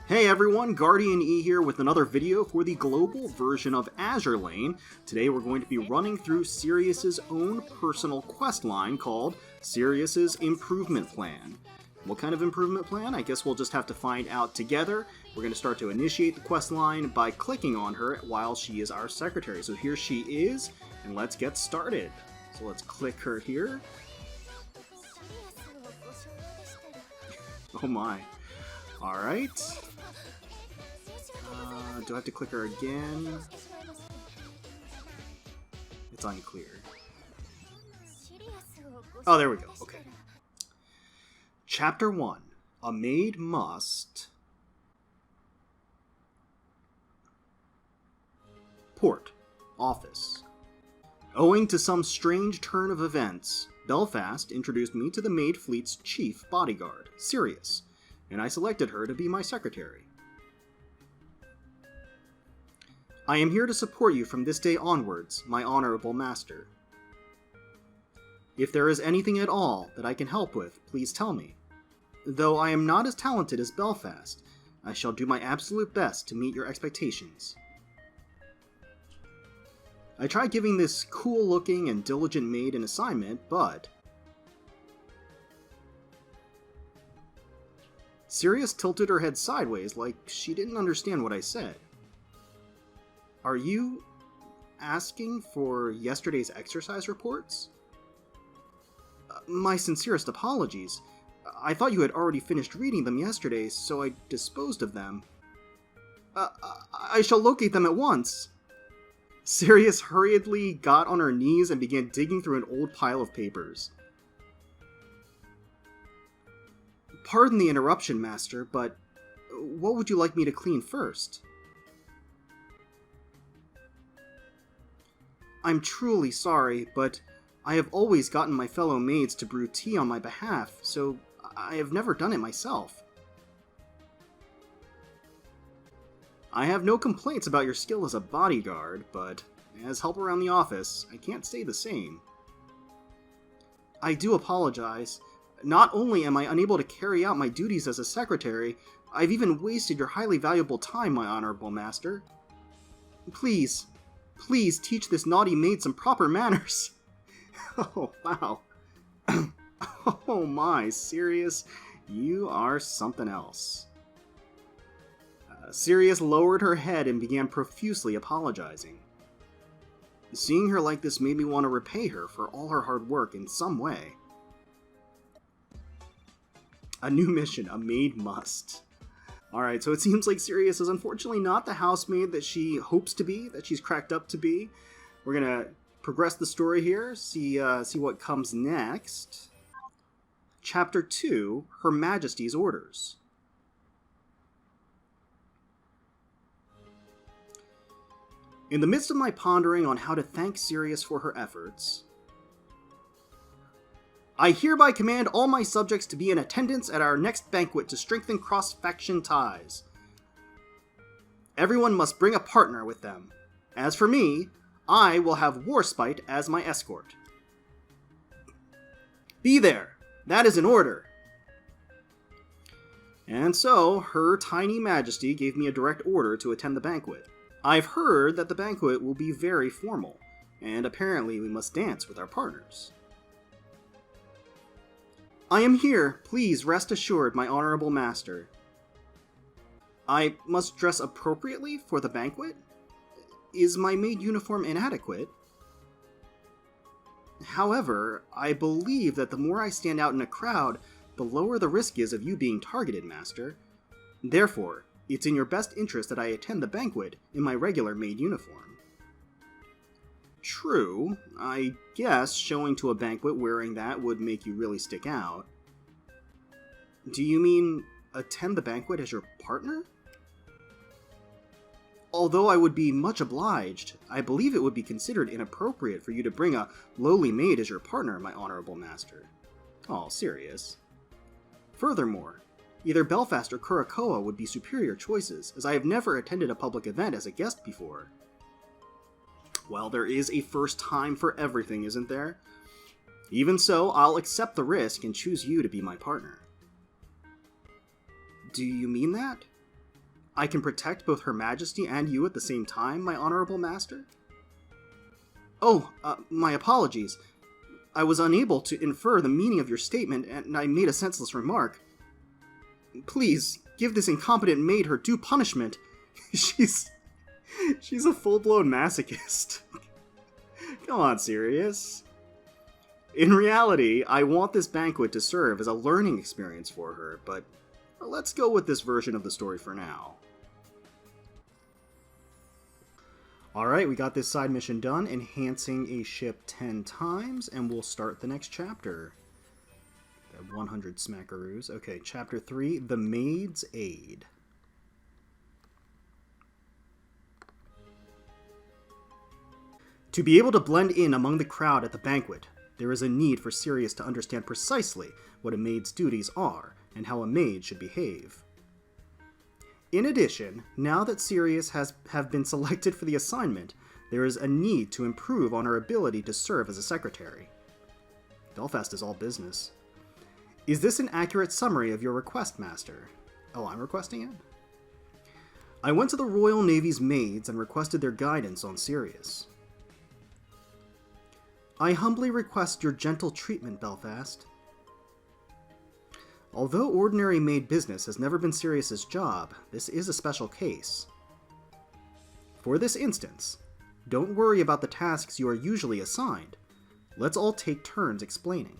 Hey everyone, GuardianE here with another video for the global version of Azur Lane. Today we're going to be running through Sirius's own personal quest line called Sirius's Improvement Plan. What kind of improvement plan? I guess we'll just have to find out together. We're going to start to initiate the quest line by clicking on her while she is our secretary. So here she is, and let's get started. So let's click her here. Oh my. Alright. Do I have to click her again? It's unclear. Oh, there we go. Okay. Chapter 1. A maid must... Port. Office. Owing to some strange turn of events, Belfast introduced me to the Maid Fleet's chief bodyguard, Sirius, and I selected her to be my secretary. I am here to support you from this day onwards, my honorable master. If there is anything at all that I can help with, please tell me. Though I am not as talented as Belfast, I shall do my absolute best to meet your expectations. I tried giving this cool-looking and diligent maid an assignment, but... Sirius tilted her head sideways like she didn't understand what I said. Are you asking for yesterday's exercise reports? My sincerest apologies. I thought you had already finished reading them yesterday, so I disposed of them. I shall locate them at once. Sirius hurriedly got on her knees and began digging through an old pile of papers. Pardon the interruption, Master, but what would you like me to clean first? I'm truly sorry, but I have always gotten my fellow maids to brew tea on my behalf, so I have never done it myself. I have no complaints about your skill as a bodyguard, but as help around the office, I can't say the same. I do apologize. Not only am I unable to carry out my duties as a secretary, I've even wasted your highly valuable time, my honorable master. Please teach this naughty maid some proper manners. Oh, wow. Oh my, Sirius, you are something else. Sirius lowered her head and began profusely apologizing. Seeing her like this made me want to repay her for all her hard work in some way. A new mission, a maid must. Alright, so it seems like Sirius is unfortunately not the housemaid that she hopes to be, that she's cracked up to be. We're gonna progress the story here, see what comes next. Chapter 2, Her Majesty's Orders. In the midst of my pondering on how to thank Sirius for her efforts, I hereby command all my subjects to be in attendance at our next banquet to strengthen cross-faction ties. Everyone must bring a partner with them. As for me, I will have Warspite as my escort. Be there! That is an order! And so, Her Tiny Majesty gave me a direct order to attend the banquet. I've heard that the banquet will be very formal, and apparently we must dance with our partners. I am here, please rest assured, my honorable master. I must dress appropriately for the banquet? Is my maid uniform inadequate? However, I believe that the more I stand out in a crowd, the lower the risk is of you being targeted, master. Therefore, it's in your best interest that I attend the banquet in my regular maid uniform. True, I guess showing to a banquet wearing that would make you really stick out. Do you mean attend the banquet as your partner? Although I would be much obliged, I believe it would be considered inappropriate for you to bring a lowly maid as your partner, my honorable master. Oh, Sirius. Furthermore, either Belfast or Curacoa would be superior choices, as I have never attended a public event as a guest before. Well, there is a first time for everything, isn't there? Even so, I'll accept the risk and choose you to be my partner. Do you mean that? I can protect both Her Majesty and you at the same time, my honorable master? Oh, my apologies. I was unable to infer the meaning of your statement, and I made a senseless remark. Please, give this incompetent maid her due punishment. She's a full-blown masochist. Come on, Sirius. In reality, I want this banquet to serve as a learning experience for her, but let's go with this version of the story for now. Alright, we got this side mission done, enhancing a ship 10 times, and we'll start the next chapter. 100 smackaroos. Okay, chapter 3, The Maid's Aide. To be able to blend in among the crowd at the banquet, there is a need for Sirius to understand precisely what a maid's duties are, and how a maid should behave. In addition, now that Sirius have been selected for the assignment, there is a need to improve on her ability to serve as a secretary. Belfast is all business. Is this an accurate summary of your request, Master? Oh, I'm requesting it? I went to the Royal Navy's maids and requested their guidance on Sirius. I humbly request your gentle treatment, Belfast. Although ordinary maid business has never been Sirius's job, this is a special case. For this instance, don't worry about the tasks you are usually assigned. Let's all take turns explaining.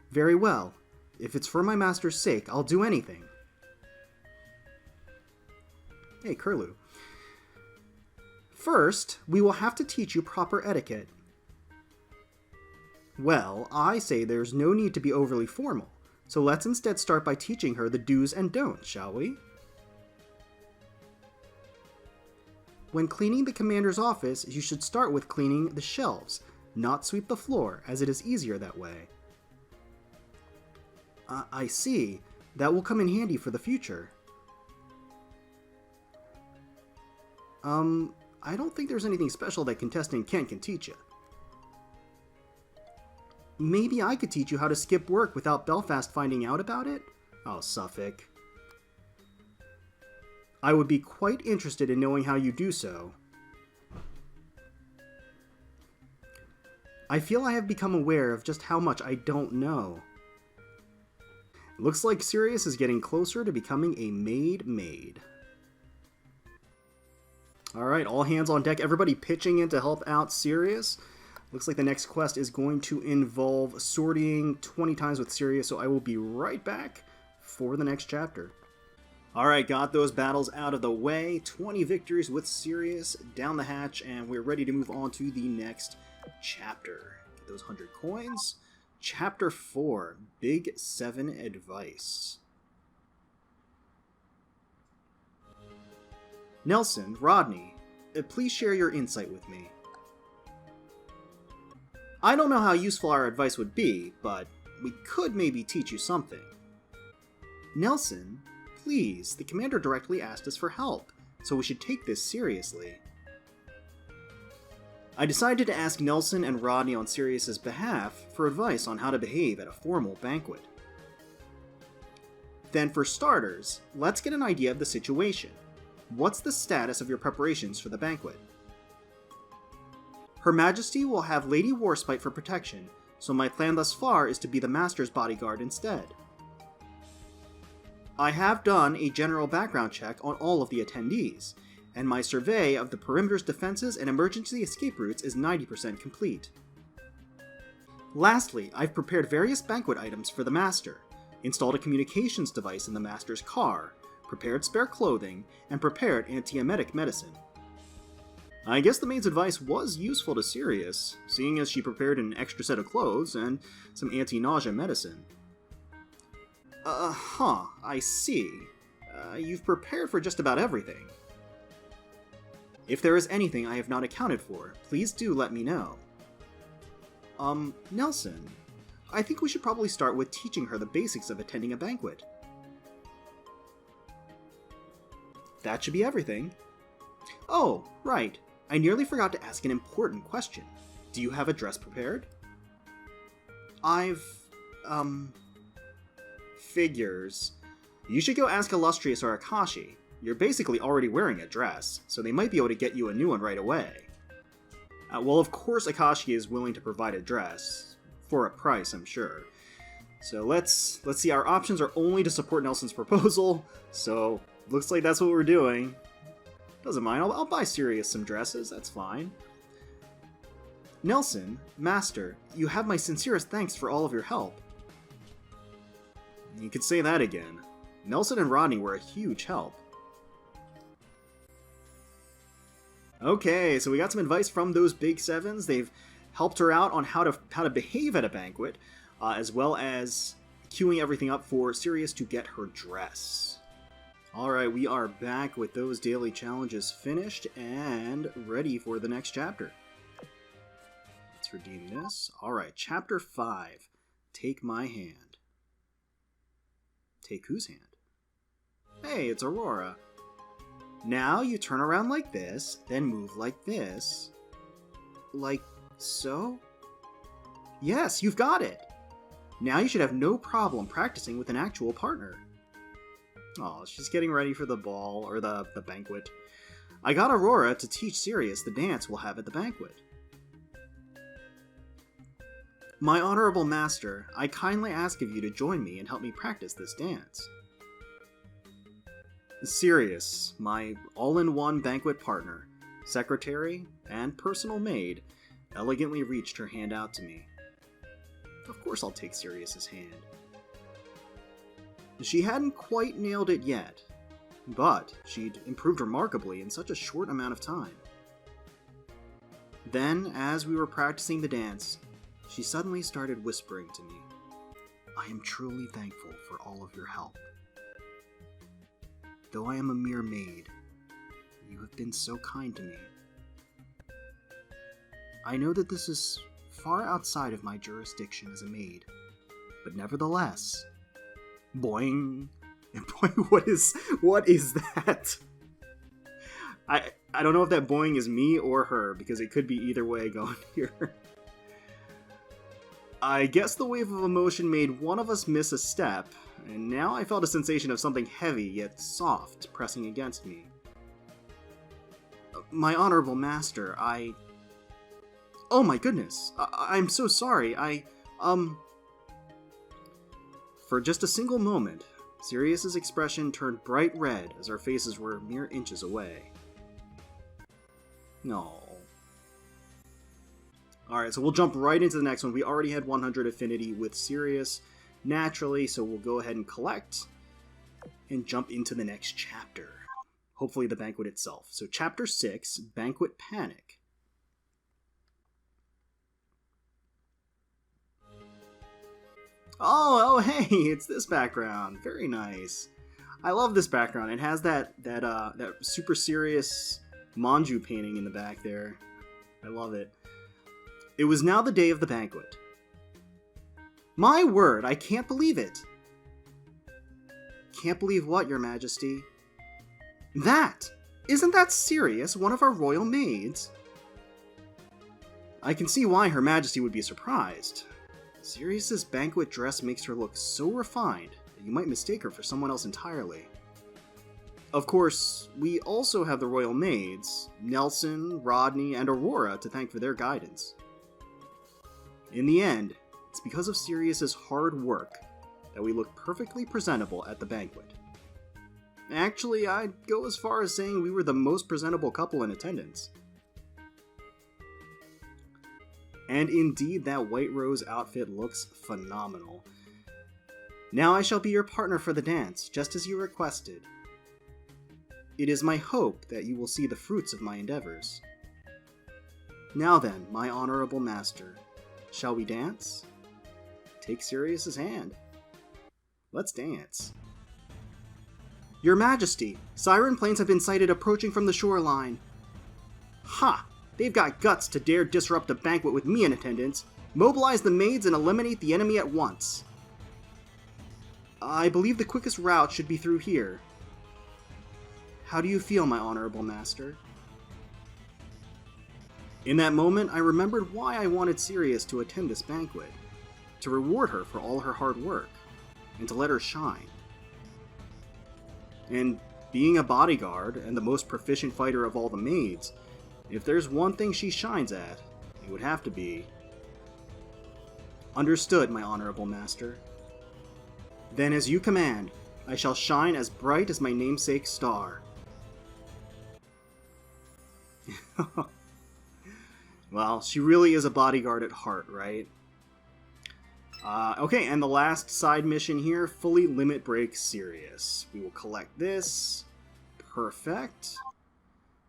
Very well. If it's for my master's sake, I'll do anything. Hey, Curlew. First, we will have to teach you proper etiquette. Well, I say there's no need to be overly formal, so let's instead start by teaching her the do's and don'ts, shall we? When cleaning the commander's office, you should start with cleaning the shelves, not sweep the floor, as it is easier that way. I see. That will come in handy for the future. I don't think there's anything special that Contestant Kent can teach you. Maybe I could teach you how to skip work without Belfast finding out about it? Oh, Suffolk. I would be quite interested in knowing how you do so. I feel I have become aware of just how much I don't know. Looks like Sirius is getting closer to becoming a maid. Alright, all hands on deck. Everybody pitching in to help out Sirius. Looks like the next quest is going to involve sorting 20 times with Sirius, so I will be right back for the next chapter. Alright, got those battles out of the way. 20 victories with Sirius down the hatch, and we're ready to move on to the next chapter. Get those 100 coins. Chapter 4, Big 7 Advice. Nelson, Rodney, please share your insight with me. I don't know how useful our advice would be, but we could maybe teach you something. Nelson, please, the commander directly asked us for help, so we should take this seriously. I decided to ask Nelson and Rodney on Sirius's behalf for advice on how to behave at a formal banquet. Then for starters, let's get an idea of the situation. What's the status of your preparations for the banquet? Her Majesty will have Lady Warspite for protection, so my plan thus far is to be the Master's bodyguard instead. I have done a general background check on all of the attendees, and my survey of the perimeter's defenses and emergency escape routes is 90% complete. Lastly, I've prepared various banquet items for the Master, installed a communications device in the Master's car, prepared spare clothing, and prepared antiemetic medicine. I guess the maid's advice was useful to Sirius, seeing as she prepared an extra set of clothes and some anti-nausea medicine. I see. You've prepared for just about everything. If there is anything I have not accounted for, please do let me know. Nelson, I think we should probably start with teaching her the basics of attending a banquet. That should be everything. Oh, right. I nearly forgot to ask an important question. Do you have a dress prepared? Figures. You should go ask Illustrious or Akashi. You're basically already wearing a dress, so they might be able to get you a new one right away. Well, of course Akashi is willing to provide a dress. For a price, I'm sure. So let's see, our options are only to support Nelson's proposal, so looks like that's what we're doing. Doesn't mind, I'll buy Sirius some dresses, that's fine. Nelson, Master, you have my sincerest thanks for all of your help. You could say that again. Nelson and Rodney were a huge help. Okay, so we got some advice from those big sevens. They've helped her out on how to behave at a banquet, as well as queuing everything up for Sirius to get her dress. Alright, we are back with those daily challenges finished and ready for the next chapter. Let's redeem this. Alright, Chapter 5. Take my hand. Take whose hand? Hey, it's Aurora. Now you turn around like this, then move like this. Like so? Yes, you've got it! Now you should have no problem practicing with an actual partner. Oh, she's getting ready for the ball, or the banquet. I got Aurora to teach Sirius the dance we'll have at the banquet. My honorable master, I kindly ask of you to join me and help me practice this dance. Sirius, my all-in-one banquet partner, secretary, and personal maid, elegantly reached her hand out to me. Of course I'll take Sirius's hand. She hadn't quite nailed it yet, but she'd improved remarkably in such a short amount of time. Then, as we were practicing the dance, she suddenly started whispering to me, I am truly thankful for all of your help. Though I am a mere maid, you have been so kind to me. I know that this is far outside of my jurisdiction as a maid, but nevertheless... Boing! Boing, what is that? I don't know if that boing is me or her, because it could be either way going here. I guess the wave of emotion made one of us miss a step, and now I felt a sensation of something heavy yet soft pressing against me. My honorable master, Oh my goodness, I'm so sorry, For just a single moment, Sirius's expression turned bright red as our faces were mere inches away. No. Alright, so we'll jump right into the next one. We already had 100 affinity with Sirius, naturally, so we'll go ahead and collect and jump into the next chapter. Hopefully the banquet itself. So Chapter 6, Banquet Panic. Oh, hey, it's this background. Very nice. I love this background. It has that super serious Manju painting in the back there. I love it. It was now the day of the banquet. My word, I can't believe it. Can't believe what, Your Majesty? Isn't that Sirius, one of our royal maids? I can see why Her Majesty would be surprised. Sirius's banquet dress makes her look so refined that you might mistake her for someone else entirely. Of course, we also have the royal maids, Nelson, Rodney, and Aurora to thank for their guidance. In the end, it's because of Sirius's hard work that we look perfectly presentable at the banquet. Actually, I'd go as far as saying we were the most presentable couple in attendance. And indeed, that white rose outfit looks phenomenal. Now I shall be your partner for the dance, just as you requested. It is my hope that you will see the fruits of my endeavors. Now then, my honorable master, shall we dance? Take Sirius's hand. Let's dance. Your Majesty, siren planes have been sighted approaching from the shoreline. Ha! They've got guts to dare disrupt a banquet with me in attendance. Mobilize the maids and eliminate the enemy at once. I believe the quickest route should be through here. How do you feel, my honorable master? In that moment, I remembered why I wanted Sirius to attend this banquet. To reward her for all her hard work, and to let her shine. And being a bodyguard and the most proficient fighter of all the maids, if there's one thing she shines at, it would have to be... Understood, my honorable master. Then as you command, I shall shine as bright as my namesake star. Well, she really is a bodyguard at heart, right? Okay, and the last side mission here, fully limit break Sirius. We will collect this. Perfect.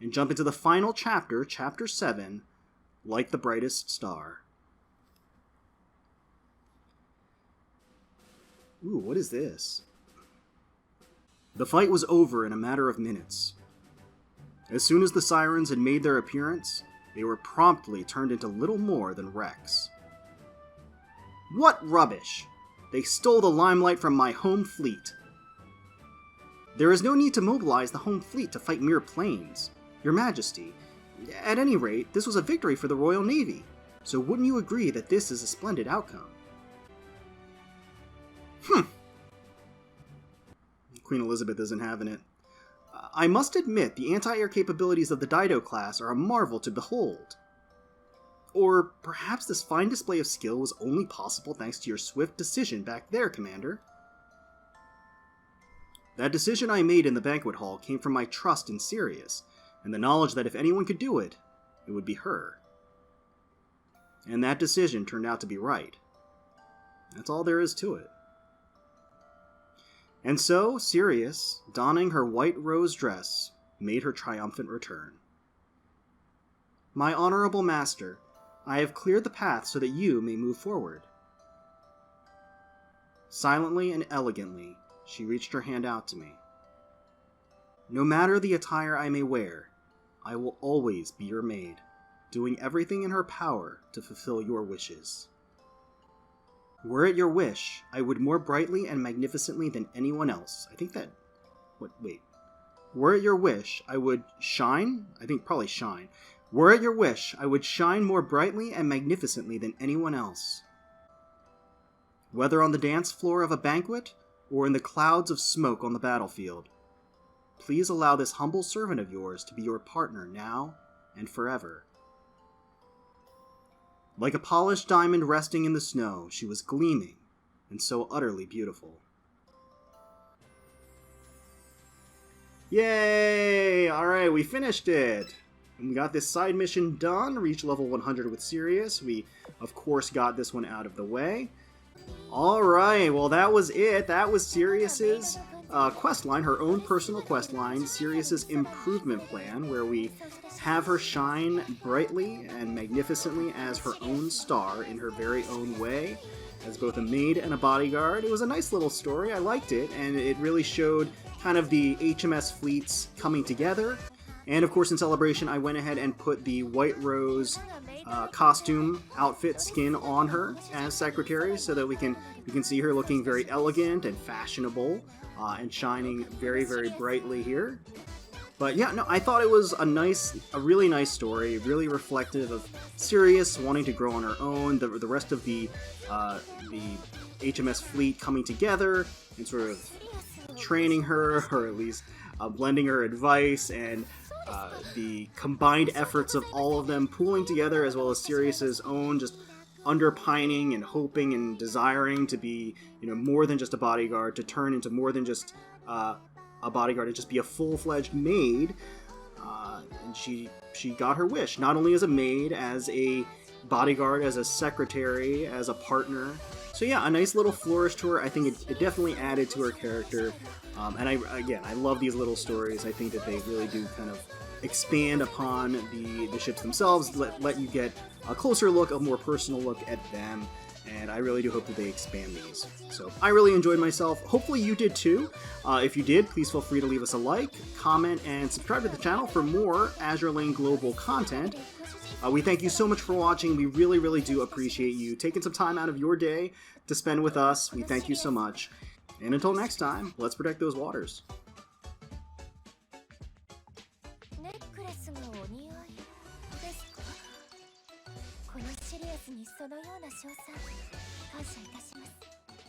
And jump into the final chapter, Chapter 7, Like the Brightest Star. Ooh, what is this? The fight was over in a matter of minutes. As soon as the sirens had made their appearance, they were promptly turned into little more than wrecks. What rubbish! They stole the limelight from my home fleet. There is no need to mobilize the home fleet to fight mere planes, Your Majesty. At any rate, this was a victory for the Royal Navy, so wouldn't you agree that this is a splendid outcome? Queen Elizabeth isn't having it. I must admit, the anti-air capabilities of the Dido class are a marvel to behold. Or perhaps this fine display of skill was only possible thanks to your swift decision back there, Commander. That decision I made in the banquet hall came from my trust in Sirius, and the knowledge that if anyone could do it, it would be her. And that decision turned out to be right. That's all there is to it. And so, Sirius, donning her white rose dress, made her triumphant return. My honorable master, I have cleared the path so that you may move forward. Silently and elegantly, she reached her hand out to me. No matter the attire I may wear, I will always be your maid, doing everything in her power to fulfill your wishes. Were it your wish, I would more brightly and magnificently than anyone else. I think that... Wait. Were it your wish, I would shine? I think probably shine. Were it your wish, I would shine more brightly and magnificently than anyone else. Whether on the dance floor of a banquet, or in the clouds of smoke on the battlefield, please allow this humble servant of yours to be your partner now and forever. Like a polished diamond resting in the snow, she was gleaming and so utterly beautiful. Yay! Alright, we finished it! And we got this side mission done, reached level 100 with Sirius. We, of course, got this one out of the way. Alright, well that was it. That was Sirius's questline, her own personal questline, Sirius's Improvement Plan, where we have her shine brightly and magnificently as her own star in her very own way, as both a maid and a bodyguard. It was a nice little story, I liked it, and it really showed kind of the HMS fleets coming together. And of course, in celebration, I went ahead and put the White Rose costume outfit skin on her as secretary, so that we can see her looking very elegant and fashionable and shining very, very brightly here. But yeah, no, I thought it was a really nice story, really reflective of Sirius wanting to grow on her own, the rest of the HMS fleet coming together and sort of training her, or at least blending her advice, and the combined efforts of all of them pooling together, as well as Sirius's own just underpining and hoping and desiring to be, more than just a bodyguard, to turn into more than just a bodyguard, to just be a full-fledged maid. And she got her wish, not only as a maid, as a bodyguard, as a secretary, as a partner. So yeah, a nice little flourish to her. I think it definitely added to her character. And I love these little stories. I think that they really do kind of expand upon the ships themselves, let you get a closer look, a more personal look at them, and I really do hope that they expand these. So I really enjoyed myself. Hopefully you did too. If you did, please feel free to leave us a like, comment, and subscribe to the channel for more Azur Lane Global content. We thank you so much for watching. We really, really do appreciate you taking some time out of your day to spend with us. We thank you so much. And until next time, let's protect those waters. ネックレスがお似合いですか？このシリアスにそのような賞賛感謝いたします。